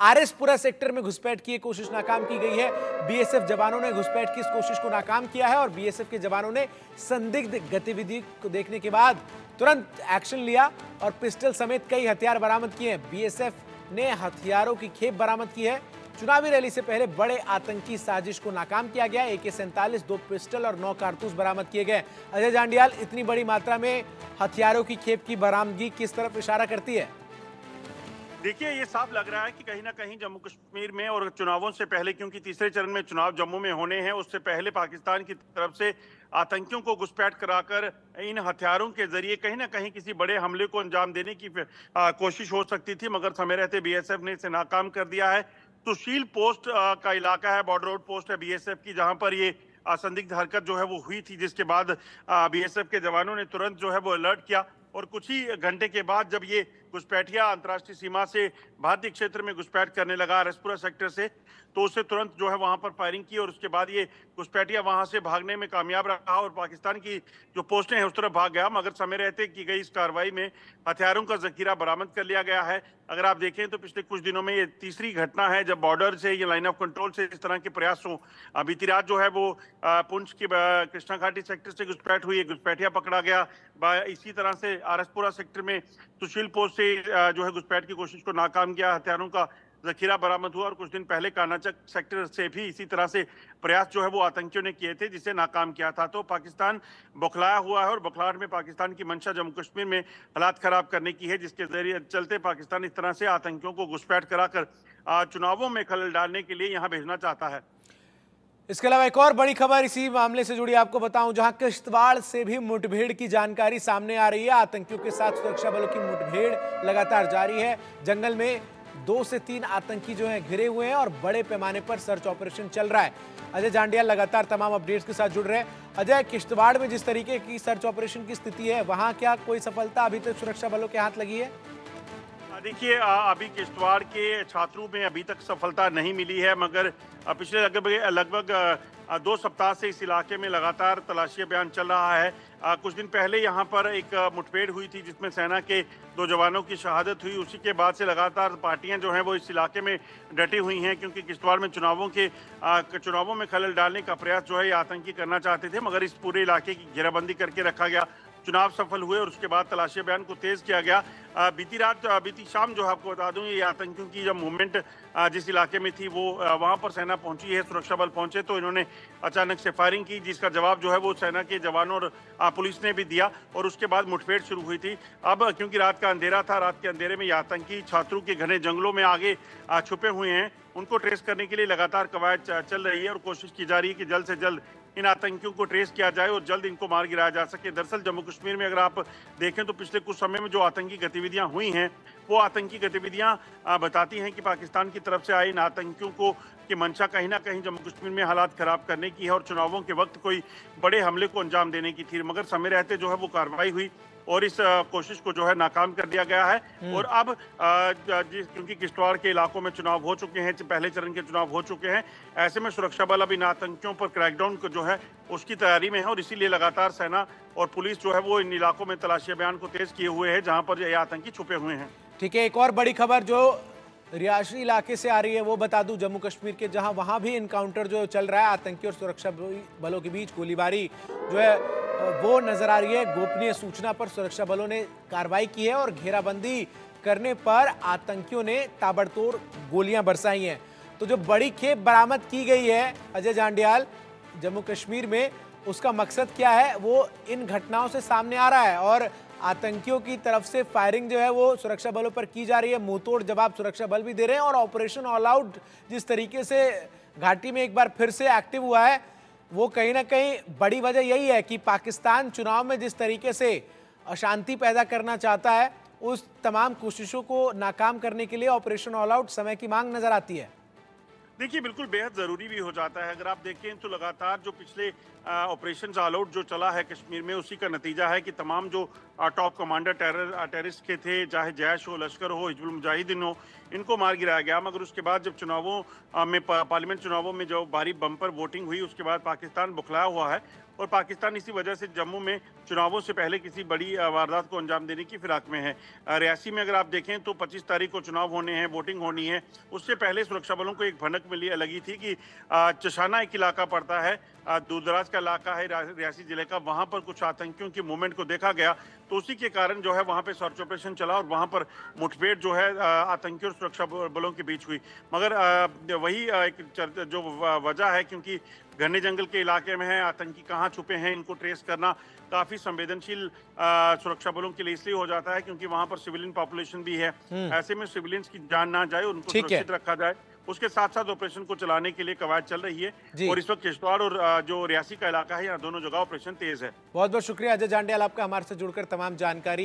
RS Pura sector में घुसपैठ की कोशिश नाकाम की गई है। बीएसएफ जवानों ने घुसपैठ की इस कोशिश को नाकाम किया है और बीएसएफ के जवानों ने संदिग्ध गतिविधि को देखने के बाद तुरंत एक्शन लिया और पिस्टल समेत कई हथियार बरामद किए हैं। बीएसएफ ने हथियारों की खेप बरामद की है। चुनावी रैली से पहले बड़े आतंकी साजिश को नाकाम किया गया। AK-47, 2 पिस्टल और 9 कारतूस बरामद किए गए। अजय जांडियाल, इतनी बड़ी मात्रा में हथियारों की खेप की बरामदगी किस तरफ इशारा करती है? देखिए, ये साफ लग रहा है कि कहीं ना कहीं जम्मू कश्मीर में और चुनावों से पहले, क्योंकि तीसरे चरण में चुनाव जम्मू में होने हैं, उससे पहले पाकिस्तान की तरफ से आतंकियों को घुसपैठ कराकर इन हथियारों के जरिए कहीं ना कहीं किसी बड़े हमले को अंजाम देने की कोशिश हो सकती थी, मगर समय रहते बीएसएफ ने इसे नाकाम कर दिया है। सुशील पोस्ट का इलाका है, बॉर्डर रोड पोस्ट है बीएसएफ की, जहां पर ये संदिग्ध हरकत जो है वो हुई थी, जिसके बाद बीएसएफ के जवानों ने तुरंत जो है वो अलर्ट किया और कुछ ही घंटे के बाद जब ये घुसपैठिया अंतर्राष्ट्रीय सीमा से भारतीय क्षेत्र में घुसपैठ करने लगा आरएसपुरा सेक्टर से, तो उससे तुरंत जो है वहां पर फायरिंग की और उसके बाद ये घुसपैठिया वहां से भागने में कामयाब रहा और पाकिस्तान की जो पोस्टें हैं उस तरफ भाग गया। मगर समय रहते की गई इस कार्रवाई में हथियारों का जखीरा बरामद कर लिया गया है। अगर आप देखें तो पिछले कुछ दिनों में ये तीसरी घटना है जब बॉर्डर से या लाइन ऑफ कंट्रोल से इस तरह के प्रयास हों। बीती रात जो है वो पुंछ की कृष्णा घाटी सेक्टर से घुसपैठ हुई, घुसपैठिया पकड़ा गया। इसी तरह से आरएसपुरा सेक्टर में सुशील पोस्ट से जो है घुसपैठ की कोशिश को नाकाम किया, हथियारों का जखीरा बरामद हुआ और कुछ दिन पहले कानाचक सेक्टर से भी इसी तरह से प्रयास जो है वो आतंकियों ने किए थे, जिसे नाकाम किया था। तो पाकिस्तान बौखलाया हुआ है और बौखलाहट में पाकिस्तान की मंशा जम्मू कश्मीर में हालात खराब करने की है, जिसके जरिए चलते पाकिस्तान इस तरह से आतंकियों को घुसपैठ कराकर चुनावों में खलल डालने के लिए यहाँ भेजना चाहता है। इसके अलावा एक और बड़ी खबर इसी मामले से जुड़ी आपको बताऊं, जहां किश्तवाड़ से भी मुठभेड़ की जानकारी सामने आ रही है। आतंकियों के साथ सुरक्षा बलों की मुठभेड़ लगातार जारी है। जंगल में 2 से 3 आतंकी जो हैं घिरे हुए हैं और बड़े पैमाने पर सर्च ऑपरेशन चल रहा है। अजय जांडियाल लगातार तमाम अपडेट्स के साथ जुड़ रहे हैं। अजय, किश्तवाड़ में जिस तरीके की सर्च ऑपरेशन की स्थिति है, वहां क्या कोई सफलता अभी तक सुरक्षा बलों के हाथ लगी है? देखिए, अभी किश्तवाड़ के छात्रों में अभी तक सफलता नहीं मिली है, मगर पिछले लगभग 2 सप्ताह से इस इलाके में लगातार तलाशी अभियान चल रहा है। कुछ दिन पहले यहाँ पर एक मुठभेड़ हुई थी जिसमें सेना के 2 जवानों की शहादत हुई। उसी के बाद से लगातार पार्टियां जो हैं वो इस इलाके में डटी हुई हैं, क्योंकि किश्तवाड़ में चुनावों में खलल डालने का प्रयास जो है ये आतंकी करना चाहते थे, मगर इस पूरे इलाके की घेराबंदी करके रखा गया। चुनाव सफल हुए और उसके बाद तलाशी अभियान को तेज किया गया। बीती शाम जो आपको बता दूं, ये आतंकियों की जब मूवमेंट जिस इलाके में थी वो वहां पर सेना पहुंची है, सुरक्षा बल पहुंचे तो इन्होंने अचानक से फायरिंग की, जिसका जवाब जो है वो सेना के जवानों और पुलिस ने भी दिया और उसके बाद मुठभेड़ शुरू हुई थी। अब क्योंकि रात का अंधेरा था, रात के अंधेरे में ये आतंकी छात्रों के घने जंगलों में आगे छुपे हुए हैं। उनको ट्रेस करने के लिए लगातार कवायद चल रही है और कोशिश की जा रही है कि जल्द से जल्द इन आतंकियों को ट्रेस किया जाए और जल्द इनको मार गिराया जा सके। दरअसल जम्मू कश्मीर में अगर आप देखें तो पिछले कुछ समय में जो आतंकी गतिविधियां हुई हैं, वो आतंकी गतिविधियां बताती हैं कि पाकिस्तान की तरफ से आए इन आतंकियों को की मंशा कहीं ना कहीं जम्मू कश्मीर में हालात खराब करने की है और चुनावों के वक्त कोई बड़े हमले को अंजाम देने की थी। मगर समय रहते जो है वो कार्रवाई हुई और इस कोशिश को जो है नाकाम कर दिया गया है। और अब क्योंकि किश्तवाड़ के इलाकों में चुनाव हो चुके हैं, पहले चरण के चुनाव हो चुके हैं, ऐसे में सुरक्षा बल अब इन आतंकियों पर क्रैकडाउन को जो है उसकी तैयारी में है और इसीलिए लगातार सेना और पुलिस जो है वो इन इलाकों में तलाशी अभियान को तेज किए हुए है जहां पर ये आतंकी छुपे हुए हैं। ठीक है, एक और बड़ी खबर जो रिहायशी इलाके से आ रही है वो बता दूं, जम्मू कश्मीर के, जहां वहां भी इनकाउंटर जो चल रहा है, आतंकी और सुरक्षा बलों के बीच गोलीबारी जो है वो नजर आ रही है। गोपनीय सूचना पर सुरक्षा बलों ने कार्रवाई की है और घेराबंदी करने पर आतंकियों ने ताबड़तोड़ गोलियां बरसाई हैं। तो जो बड़ी खेप बरामद की गई है अजय जांडियाल जम्मू कश्मीर में, उसका मकसद क्या है वो इन घटनाओं से सामने आ रहा है और आतंकियों की तरफ से फायरिंग जो है वो सुरक्षा बलों पर की जा रही है। मुंहतोड़ जवाब सुरक्षा बल भी दे रहे हैं और ऑपरेशन ऑल आउट जिस तरीके से घाटी में एक बार फिर से एक्टिव हुआ है, वो कहीं ना कहीं बड़ी वजह यही है कि पाकिस्तान चुनाव में जिस तरीके से अशांति पैदा करना चाहता है, उस तमाम कोशिशों को नाकाम करने के लिए ऑपरेशन ऑल आउट समय की मांग नजर आती है। देखिए, बिल्कुल बेहद ज़रूरी भी हो जाता है। अगर आप देखें तो लगातार जो पिछले ऑपरेशन ऑल आउट जो चला है कश्मीर में, उसी का नतीजा है कि तमाम जो टॉप कमांडर टेररिस्ट के थे, चाहे जैश हो, लश्कर हो, हिजबुल मुजाहिदीन हो, इनको मार गिराया गया। मगर उसके बाद जब चुनावों में पार्लियामेंट चुनावों में जो भारी बम्पर वोटिंग हुई, उसके बाद पाकिस्तान बौखलाया हुआ है और पाकिस्तान इसी वजह से जम्मू में चुनावों से पहले किसी बड़ी वारदात को अंजाम देने की फिराक में है। रियासी में अगर आप देखें तो 25 तारीख को चुनाव होने हैं, वोटिंग होनी है। उससे पहले सुरक्षा बलों को एक भनक लगी थी कि चशाना एक इलाका पड़ता है, दूरदराज का इलाका है रियासी जिले का, वहां पर कुछ आतंकियों की मूवमेंट को देखा गया। तो उसी के कारण जो है वहां पे सर्च ऑपरेशन चला और वहां पर मुठभेड़ जो है आतंकियों और सुरक्षा बलों के बीच हुई। मगर वही एक जो वजह है, क्योंकि घने जंगल के इलाके में है, आतंकी कहाँ छुपे हैं इनको ट्रेस करना काफी संवेदनशील सुरक्षा बलों के लिए इसलिए हो जाता है क्योंकि वहां पर सिविलियन पॉपुलेशन भी है। ऐसे में सिविलियंस की जान ना जाए, उनको सुरक्षित रखा जाए, उसके साथ साथ ऑपरेशन को चलाने के लिए कवायद चल रही है। और इस वक्त किश्तवाड़ और जो रियासी का इलाका है, यहाँ दोनों जगह ऑपरेशन तेज है। बहुत बहुत शुक्रिया अजय जांडियाल आपका हमारे से जुड़कर तमाम जानकारी